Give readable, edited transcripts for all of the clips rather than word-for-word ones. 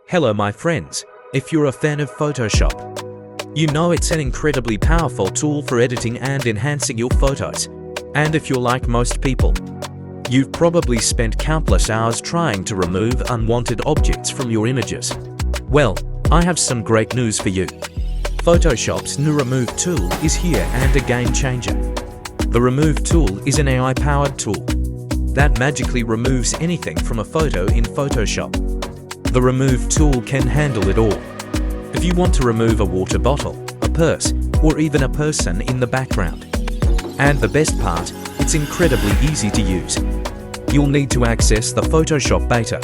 Hello my friends, if you're a fan of Photoshop, you know it's an incredibly powerful tool for editing and enhancing your photos. And if you're like most people, you've probably spent countless hours trying to remove unwanted objects from your images. Well, I have some great news for you. Photoshop's new Remove tool is here and a game changer. The Remove tool is an AI-powered tool that magically removes anything from a photo in Photoshop. The Remove tool can handle it all. If you want to remove a water bottle, a purse, or even a person in the background. And the best part, it's incredibly easy to use. You'll need to access the Photoshop beta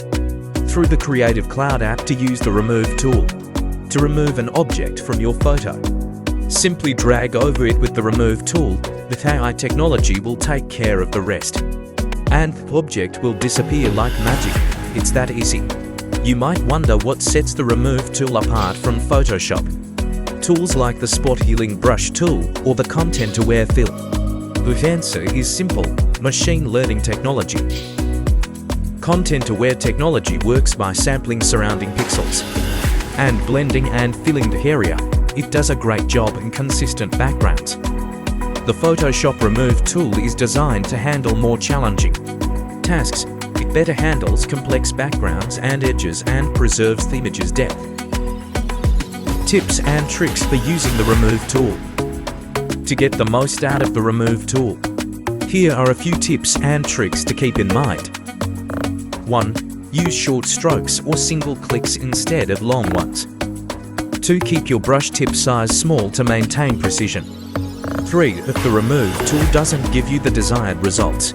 through the Creative Cloud app to use the Remove tool. To remove an object from your photo, simply drag over it with the Remove tool. With AI technology will take care of the rest. And the object will disappear like magic. It's that easy. You might wonder what sets the Remove tool apart from Photoshop. Tools like the Spot Healing Brush tool or the Content Aware Fill. The answer is simple: machine learning technology. Content Aware technology works by sampling surrounding pixels and blending and filling the area. It does a great job in consistent backgrounds. The Photoshop Remove tool is designed to handle more challenging tasks. It better handles complex backgrounds and edges and preserves the image's depth. Tips and tricks for using the Remove tool. To get the most out of the Remove tool, here are a few tips and tricks to keep in mind. 1. Use short strokes or single clicks instead of long ones. 2. Keep your brush tip size small to maintain precision. 3. If the Remove tool doesn't give you the desired results,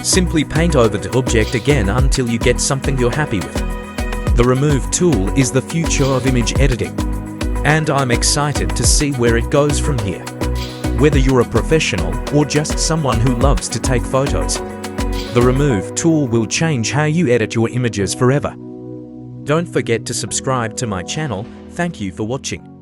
simply paint over the object again until you get something you're happy with. The Remove tool is the future of image editing, and I'm excited to see where it goes from here. Whether you're a professional or just someone who loves to take photos, the Remove tool will change how you edit your images forever. Don't forget to subscribe to my channel. Thank you for watching.